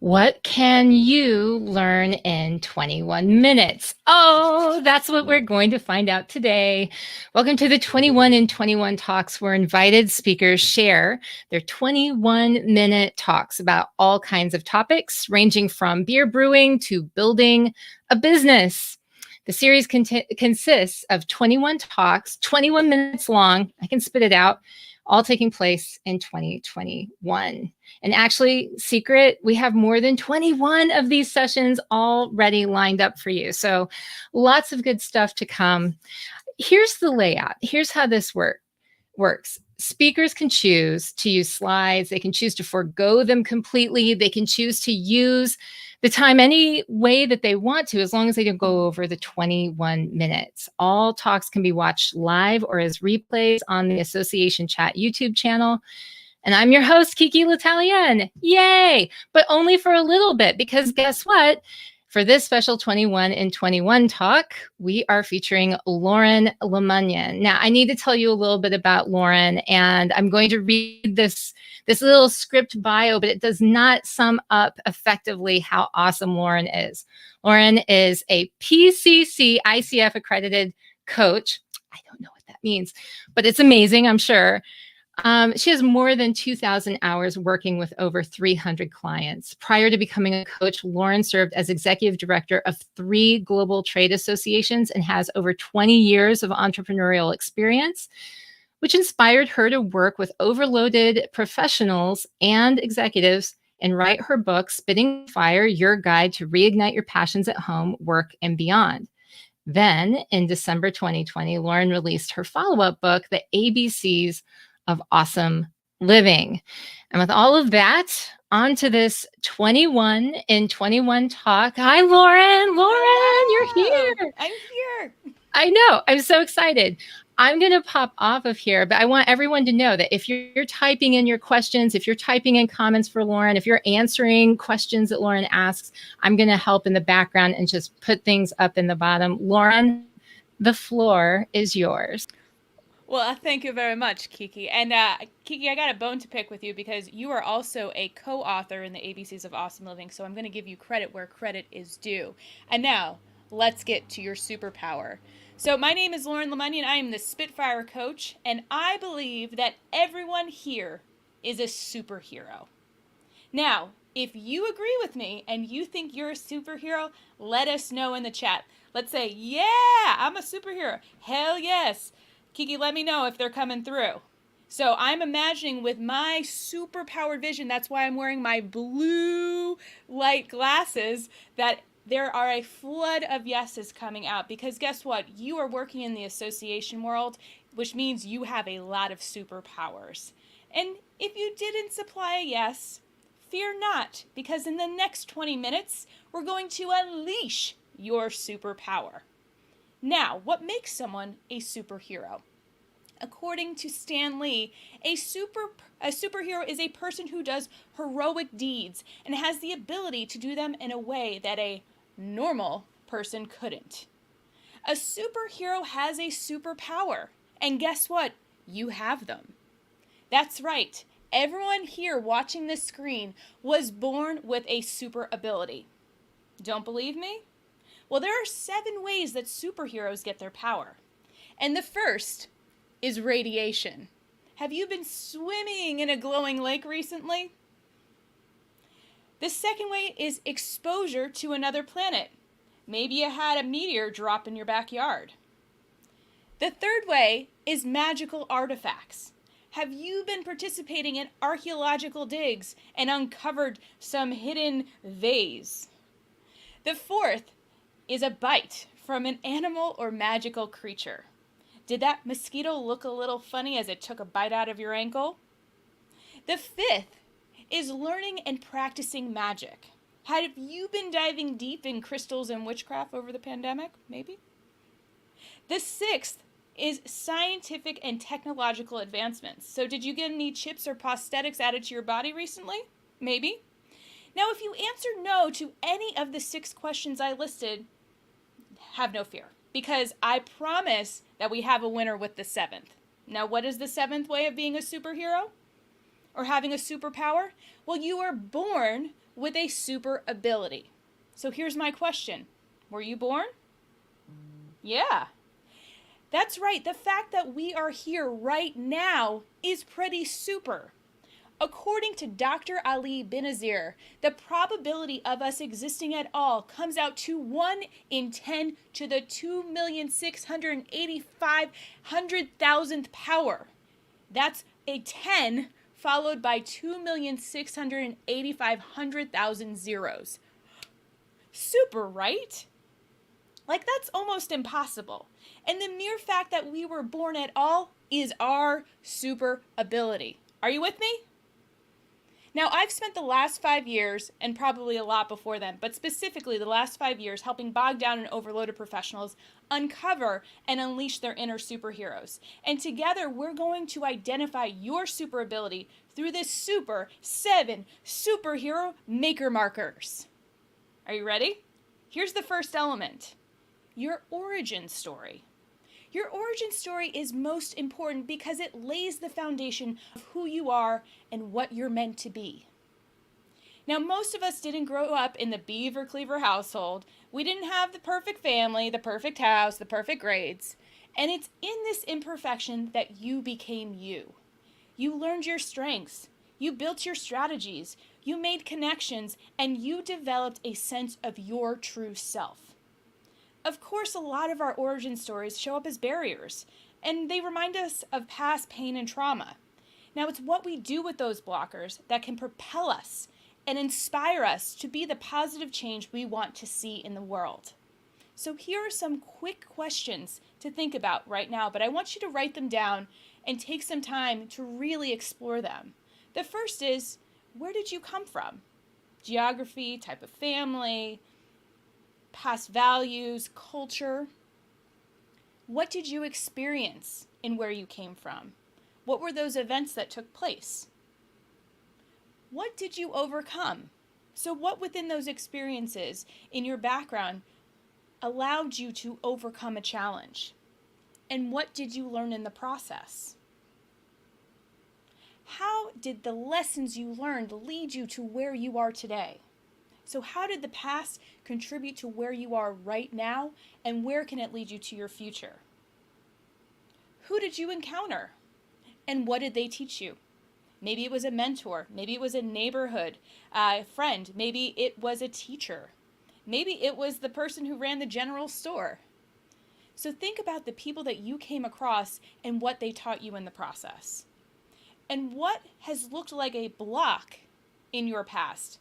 What can you learn in 21 minutes? Oh, that's what we're going to find out today. Welcome to the 21 in 21 talks, where invited speakers share their 21-minute talks about all kinds of topics, ranging from beer brewing to building a business. The series consists of 21 talks, 21 minutes long. I can spit it out, all taking place in 2021. And actually, secret, we have more than 21 of these sessions already lined up for you. So lots of good stuff to come. Here's the layout. Here's how this works. Speakers can choose to use slides. They can choose to forego them completely. They can choose to use the time any way that they want to, as long as they don't go over the 21 minutes. All talks can be watched live or as replays on the Association Chat YouTube channel. And I'm your host, Kiki L'Italienne. Yay! But only for a little bit, because guess what? For this special 21 in 21 talk, we are featuring Lauren Lemunyan. Now, I need to tell you a little bit about Lauren, and I'm going to read this little script bio, but it does not sum up effectively how awesome Lauren is. Lauren is a PCC ICF-accredited coach. I don't know what that means, but it's amazing, I'm sure. She has more than 2,000 hours working with over 300 clients. Prior to becoming a coach, Lauren served as executive director of 3 global trade associations and has over 20 years of entrepreneurial experience, which inspired her to work with overloaded professionals and executives and write her book, Spitting Fire, Your Guide to Reignite Your Passions at Home, Work, and Beyond. Then, in December 2020, Lauren released her follow-up book, The ABCs of Awesome Living. And with all of that, on to this 21 in 21 talk. Hi, Lauren. Lauren, you're here. I'm here. I know. I'm so excited. I'm going to pop off of here, but I want everyone to know that if you're typing in your questions, if you're typing in comments for Lauren, if you're answering questions that Lauren asks, I'm going to help in the background and just put things up in the bottom. Lauren, the floor is yours. Well, thank you very much, Kiki. And Kiki, I got a bone to pick with you because you are also a co-author in the ABCs of Awesome Living, so I'm going to give you credit where credit is due. And now, let's get to your superpower. So my name is Lauren Lemunyan. I am the Spitfire Coach, and I believe that everyone here is a superhero. Now, if you agree with me and you think you're a superhero, let us know in the chat. Let's say, yeah, I'm a superhero. Hell yes. Kiki, let me know if they're coming through. So I'm imagining with my superpowered vision, that's why I'm wearing my blue light glasses, that there are a flood of yeses coming out. Because guess what? You are working in the association world, which means you have a lot of superpowers. And if you didn't supply a yes, fear not, because in the next 20 minutes, we're going to unleash your superpower. Now, what makes someone a superhero? According to Stan Lee, a superhero is a person who does heroic deeds and has the ability to do them in a way that a normal person couldn't. A superhero has a superpower, and guess what? You have them. That's right. Everyone here watching this screen was born with a super ability. Don't believe me? Well, there are 7 ways that superheroes get their power. And the first is radiation. Have you been swimming in a glowing lake recently? The second way is exposure to another planet. Maybe you had a meteor drop in your backyard. The third way is magical artifacts. Have you been participating in archaeological digs and uncovered some hidden vase? The fourth is a bite from an animal or magical creature. Did that mosquito look a little funny as it took a bite out of your ankle? The fifth is learning and practicing magic. Have you been diving deep in crystals and witchcraft over the pandemic? Maybe. The sixth is scientific and technological advancements. So did you get any chips or prosthetics added to your body recently? Maybe. Now, if you answer no to any of the 6 questions I listed, have no fear, because I promise that we have a winner with the 7th. Now, what is the 7th way of being a superhero? or having a superpower? Well, you were born with a super ability. So here's my question. Were you born? Yeah. That's right. The fact that we are here right now is pretty super. According to Dr. Ali Benazir, the probability of us existing at all comes out to 1 in 10 to the 2,685,000th power. That's a 10 followed by 2,685,000 zeros. Super, right? Like, that's almost impossible. And the mere fact that we were born at all is our super ability. Are you with me? Now, I've spent the last 5 years, and probably a lot before then, but specifically the last 5 years, helping bogged down and overloaded professionals uncover and unleash their inner superheroes. And together, we're going to identify your super ability through this 7 superhero maker markers. Are you ready? Here's the first element, your origin story. Your origin story is most important because it lays the foundation of who you are and what you're meant to be. Now, most of us didn't grow up in the Beaver Cleaver household. We didn't have the perfect family, the perfect house, the perfect grades. And it's in this imperfection that you became you. You learned your strengths. You built your strategies. You made connections, and you developed a sense of your true self. Of course, a lot of our origin stories show up as barriers, and they remind us of past pain and trauma. Now, it's what we do with those blockers that can propel us and inspire us to be the positive change we want to see in the world. So here are some quick questions to think about right now, but I want you to write them down and take some time to really explore them. The first is, where did you come from? Geography, type of family, past values, culture. What did you experience in where you came from? What were those events that took place? What did you overcome? So what within those experiences in your background allowed you to overcome a challenge? And what did you learn in the process? How did the lessons you learned lead you to where you are today? So how did the past contribute to where you are right now, and where can it lead you to your future? Who did you encounter, and what did they teach you? Maybe it was a mentor, maybe it was a neighborhood friend, maybe it was a teacher, maybe it was the person who ran the general store. So think about the people that you came across and what they taught you in the process. And what has looked like a block in your past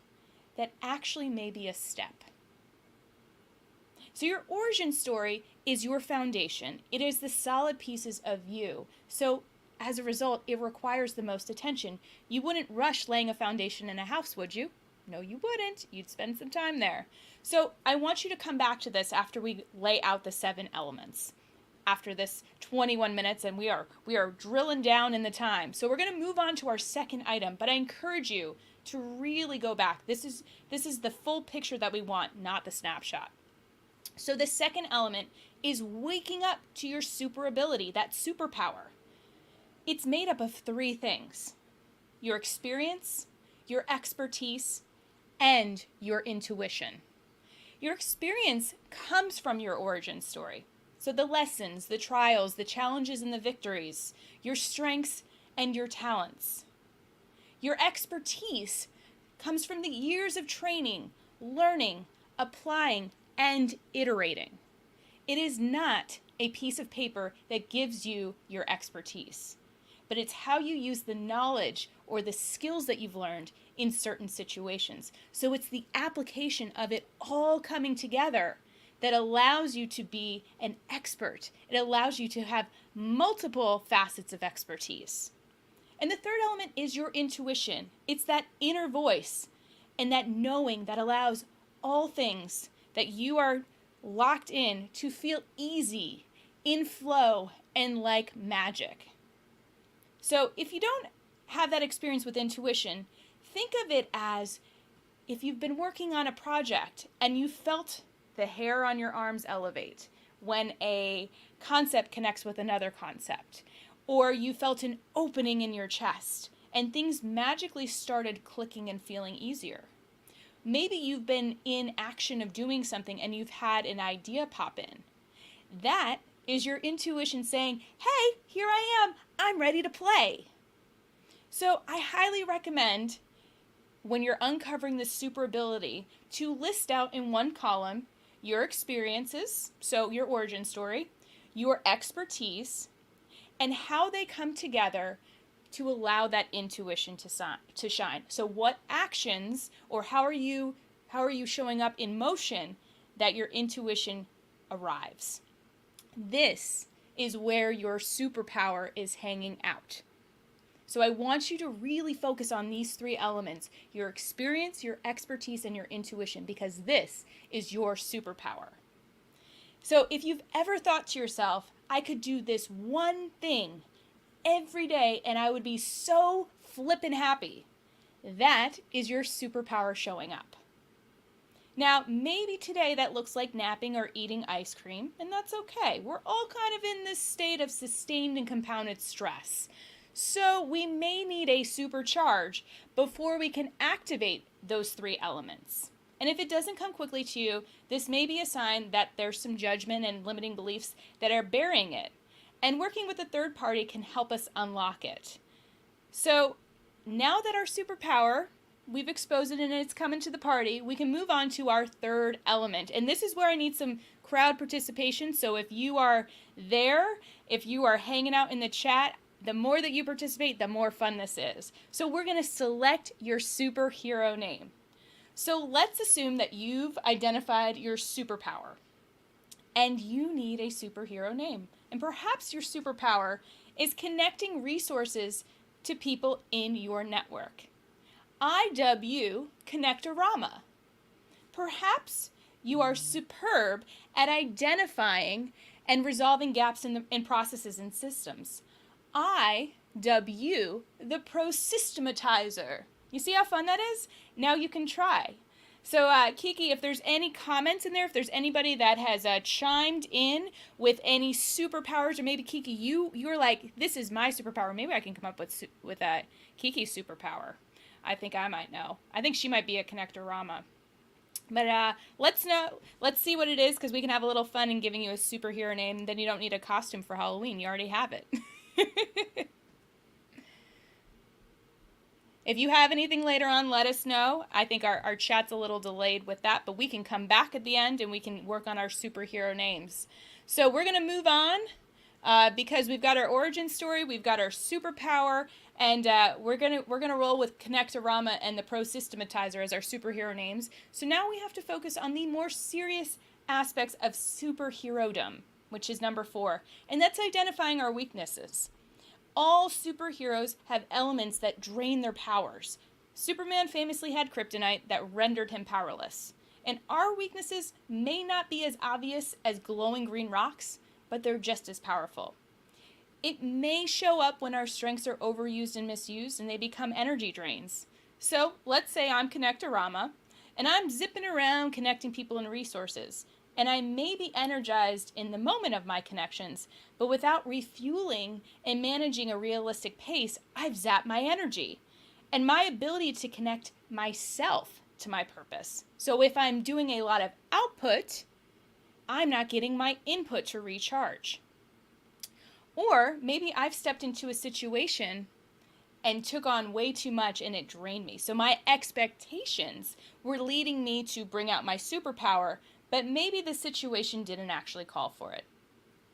that actually may be a step. So your origin story is your foundation. It is the solid pieces of you. So as a result, it requires the most attention. You wouldn't rush laying a foundation in a house, would you? No, you wouldn't. You'd spend some time there. So I want you to come back to this after we lay out the 7 elements. After this 21 minutes, and we are drilling down in the time. So we're going to move on to our second item, but I encourage you to really go back. This is the full picture that we want, not the snapshot. So the second element is waking up to your super ability, that superpower. It's made up of 3 things: your experience, your expertise, and your intuition. Your experience comes from your origin story. So the lessons, the trials, the challenges, and the victories, your strengths and your talents. Your expertise comes from the years of training, learning, applying, and iterating. It is not a piece of paper that gives you your expertise, but it's how you use the knowledge or the skills that you've learned in certain situations. So it's the application of it all coming together that allows you to be an expert. It allows you to have multiple facets of expertise. And the third element is your intuition. It's that inner voice and that knowing that allows all things that you are locked in to feel easy, in flow, and like magic. So if you don't have that experience with intuition, think of it as if you've been working on a project and you felt the hair on your arms elevate when a concept connects with another concept, or you felt an opening in your chest and things magically started clicking and feeling easier. Maybe you've been in action of doing something and you've had an idea pop in. That is your intuition saying, hey, here I am, I'm ready to play. So I highly recommend, when you're uncovering this super ability, to list out in one column your experiences, so your origin story, your expertise, and how they come together to allow that intuition to shine. So what actions, or how are you showing up in motion that your intuition arrives? This is where your superpower is hanging out. So I want you to really focus on these three elements: your experience, your expertise, and your intuition, because this is your superpower. So if you've ever thought to yourself, I could do this one thing every day and I would be so flippin' happy, that is your superpower showing up. Now, maybe today that looks like napping or eating ice cream, and that's okay. We're all kind of in this state of sustained and compounded stress. So we may need a supercharge before we can activate those three elements. And if it doesn't come quickly to you, this may be a sign that there's some judgment and limiting beliefs that are burying it. And working with a third party can help us unlock it. So now that our superpower, we've exposed it and it's coming to the party, we can move on to our third element. And this is where I need some crowd participation. So if you are there, if you are hanging out in the chat, the more that you participate, the more fun this is. So we're going to select your superhero name. So let's assume that you've identified your superpower and you need a superhero name. And perhaps your superpower is connecting resources to people in your network. I dub you Connectorama. Perhaps you are superb at identifying and resolving gaps in processes and systems. I dub you the Pro-Systematizer. You see how fun that is? Now you can try. So Kiki, if there's any comments in there, if there's anybody that has chimed in with any superpowers, or maybe Kiki, you're like, this is my superpower. Maybe I can come up with Kiki's superpower. I think I might know. I think she might be a Connectorama. But let's see what it is, because we can have a little fun in giving you a superhero name. Then you don't need a costume for Halloween. You already have it. If you have anything later on, let us know. I think our chat's a little delayed with that, but we can come back at the end and we can work on our superhero names. So we're going to move on because we've got our origin story, we've got our superpower, and we're gonna roll with Connectorama and the Pro-Systematizer as our superhero names. So now we have to focus on the more serious aspects of superherodom, which is number 4, and that's identifying our weaknesses. All superheroes have elements that drain their powers. Superman famously had kryptonite that rendered him powerless. And our weaknesses may not be as obvious as glowing green rocks, but they're just as powerful. It may show up when our strengths are overused and misused and they become energy drains. So let's say I'm Connectorama and I'm zipping around connecting people and resources. And I may be energized in the moment of my connections, but without refueling and managing a realistic pace, I've zapped my energy and my ability to connect myself to my purpose. So if I'm doing a lot of output, I'm not getting my input to recharge. Or maybe I've stepped into a situation and took on way too much and it drained me. So my expectations were leading me to bring out my superpower, but maybe the situation didn't actually call for it.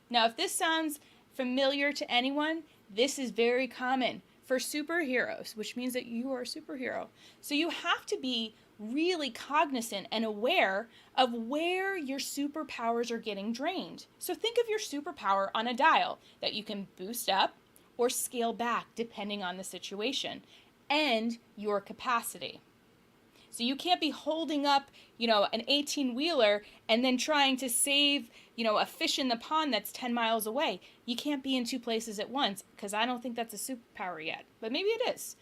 Now, if this sounds familiar to anyone, this is very common for superheroes, which means that you are a superhero. So you have to be really cognizant and aware of where your superpowers are getting drained. So think of your superpower on a dial that you can boost up or scale back depending on the situation and your capacity. So you can't be holding up, an 18-wheeler and then trying to save, a fish in the pond that's 10 miles away. You can't be in two places at once, because I don't think that's a superpower yet, but maybe it is.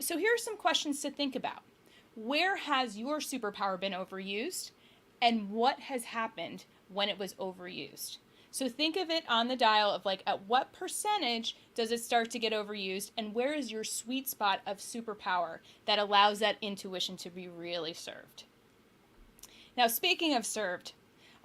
So here are some questions to think about. Where has your superpower been overused, and what has happened when it was overused? So think of it on the dial of like, at what percentage does it start to get overused, and where is your sweet spot of superpower that allows that intuition to be really served? Now, speaking of served,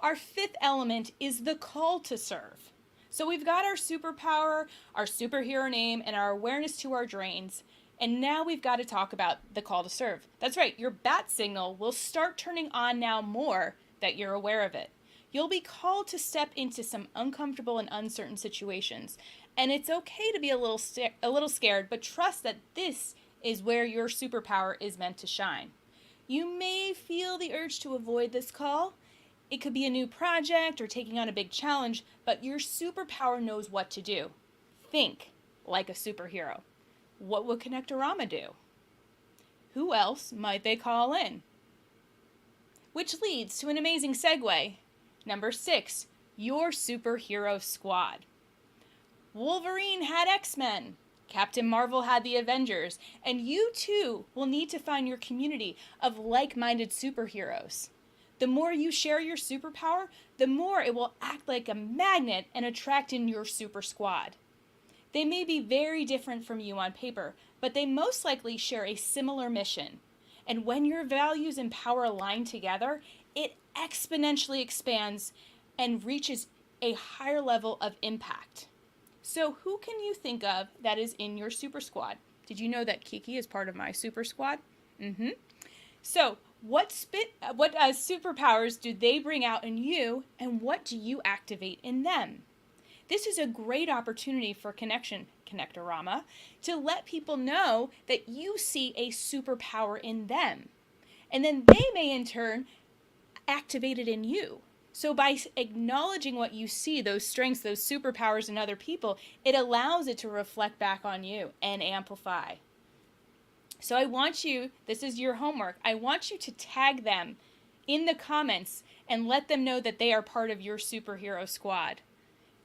our fifth element is the call to serve. So we've got our superpower, our superhero name, and our awareness to our drains. And now we've got to talk about the call to serve. That's right, your bat signal will start turning on now more that you're aware of it. You'll be called to step into some uncomfortable and uncertain situations. And it's okay to be a little scared, but trust that this is where your superpower is meant to shine. You may feel the urge to avoid this call. It could be a new project or taking on a big challenge, but your superpower knows what to do. Think like a superhero. What would Connectorama do? Who else might they call in? Which leads to an amazing segue. Number 6, your superhero squad. Wolverine had X-Men. Captain Marvel had the Avengers, and you too will need to find your community of like-minded superheroes. The more you share your superpower, the more it will act like a magnet and attract in your super squad. They may be very different from you on paper, but they most likely share a similar mission. And when your values and power align together, it exponentially expands and reaches a higher level of impact. So who can you think of that is in your super squad? Did you know that Kiki is part of my super squad? So what superpowers do they bring out in you, and what do you activate in them? This is a great opportunity for Connectorama, to let people know that you see a superpower in them. And then they may in turn activate it in you. So by acknowledging what you see, those strengths, those superpowers in other people, it allows it to reflect back on you and amplify. So I want you, this is your homework, I want you to tag them in the comments and let them know that they are part of your superhero squad.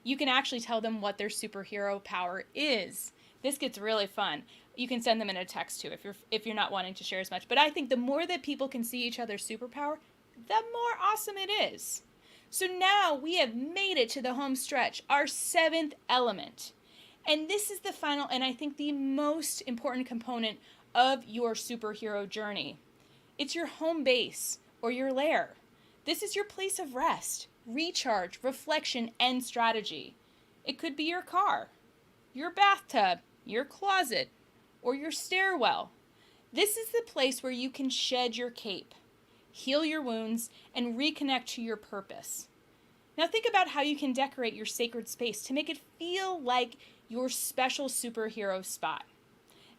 You can actually tell them what their superhero power is. This gets really fun. You can send them in a text too if you're not wanting to share as much. But I think the more that people can see each other's superpower, the more awesome it is. So now we have made it to the home stretch, our 7th element. And this is the final, and I think the most important component of your superhero journey. It's your home base or your lair. This is your place of rest, recharge, reflection, and strategy. It could be your car, your bathtub, your closet, or your stairwell. This is the place where you can shed your cape, heal your wounds, and reconnect to your purpose. Now think about how you can decorate your sacred space to make it feel like your special superhero spot.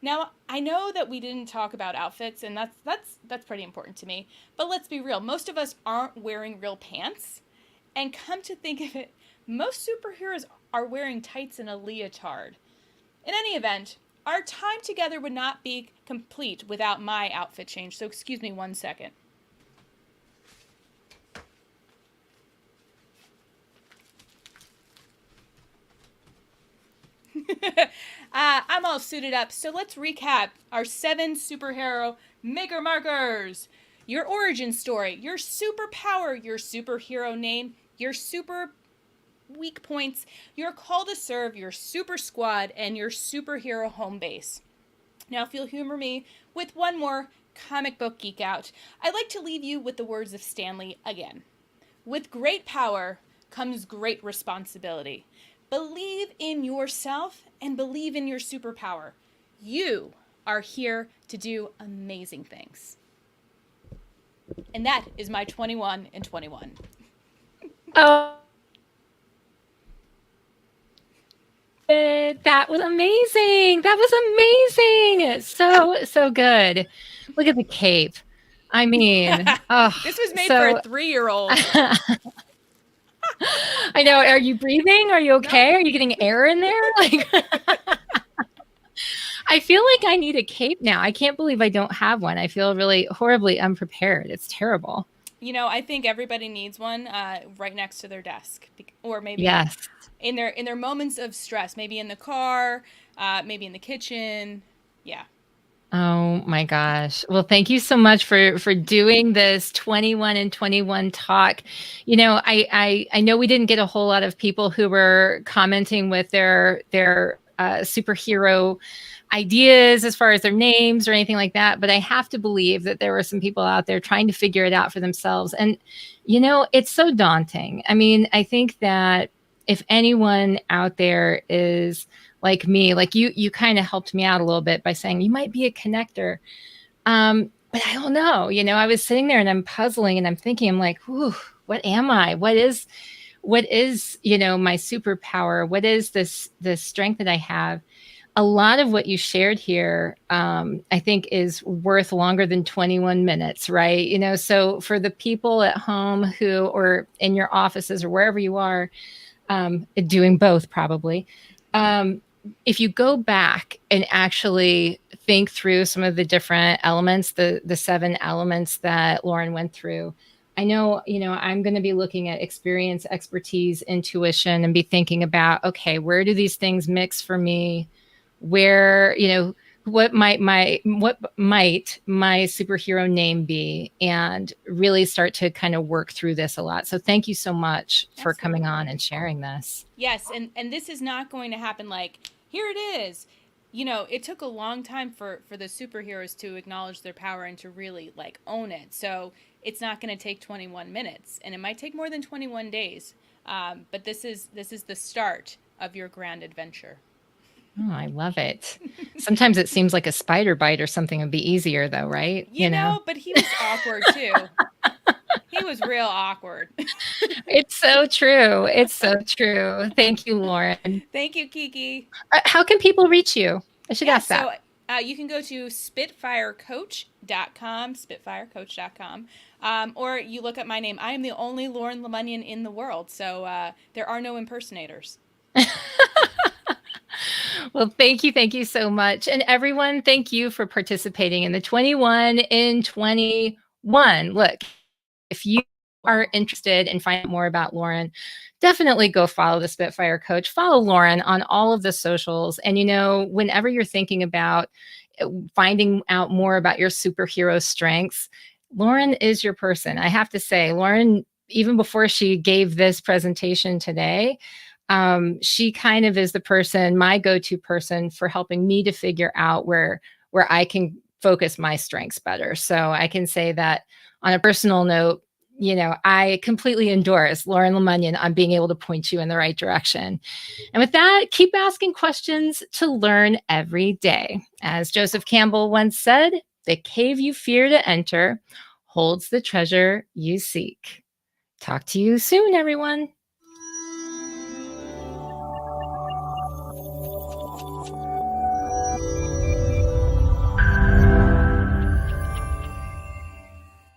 Now, I know that we didn't talk about outfits, and that's pretty important to me, but let's be real. Most of us aren't wearing real pants, and come to think of it, most superheroes are wearing tights and a leotard. In any event, our time together would not be complete without my outfit change, so excuse me one second. I'm all suited up, so let's recap our 7 superhero maker markers. Your origin story, your superpower, your superhero name, your super weak points, your call to serve, your super squad, and your superhero home base. Now, if you'll humor me with one more comic book geek out, I'd like to leave you with the words of Stanley again. With great power comes great responsibility. Believe in yourself and believe in your superpower. You are here to do amazing things. And that is my 21 and 21. Oh, that was amazing. That was amazing. So good. Look at the cape. I mean, this was made for a 3-year-old. I know. Are you breathing? Are you okay? No. Are you getting air in there? Like, I feel like I need a cape now. I can't believe I don't have one. I feel really horribly unprepared. It's terrible. You know, I think everybody needs one right next to their desk, or maybe in their moments of stress. Maybe in the car, maybe in the kitchen. Yeah. Oh my gosh. Well, thank you so much for doing this 21 and 21 talk. I know we didn't get a whole lot of people who were commenting with their superhero ideas as far as their names or anything like that, but I have to believe that there were some people out there trying to figure it out for themselves. And it's so daunting. I mean, I think that if anyone out there is like me, like you kind of helped me out a little bit by saying you might be a connector. But I don't know, I was sitting there and I'm puzzling and I'm thinking, I'm like, whew, what am I? What is, my superpower? What is this strength that I have? A lot of what you shared here, I think is worth longer than 21 minutes, right? So for the people at home or in your offices or wherever you are, doing both probably, if you go back and actually think through some of the different elements, the 7 elements that Lauren went through, I know, I'm going to be looking at experience, expertise, intuition, and be thinking about, okay, where do these things mix for me? Where, what might my superhero name be, and really start to kind of work through this a lot. So thank you so much for coming on and sharing this. Yes, and this is not going to happen like, here it is. It took a long time for the superheroes to acknowledge their power and to really like own it. So it's not going to take 21 minutes, and it might take more than 21 days. But this is the start of your grand adventure. Oh, I love it. Sometimes it seems like a spider bite or something would be easier though, right? But he was awkward too. He was real awkward. It's so true. It's so true. Thank you, Lauren. Thank you, Kiki. How can people reach you? I should ask that. So you can go to spitfirecoach.com, spitfirecoach.com, or you look at my name. I am the only Lauren Lemunyon in the world, so there are no impersonators. Well, thank you so much. And everyone, thank you for participating in the 21 in 21. Look, if you are interested in finding out more about Lauren, definitely go follow the Spitfire Coach. Follow Lauren on all of the socials. And, whenever you're thinking about finding out more about your superhero strengths, Lauren is your person. I have to say, Lauren, even before she gave this presentation today, she kind of is the person, my go-to person for helping me to figure out where I can focus my strengths better. So I can say that on a personal note, I completely endorse Lauren Lemunyon on being able to point you in the right direction. And with that, keep asking questions to learn every day. As Joseph Campbell once said, the cave you fear to enter holds the treasure you seek. Talk to you soon, everyone.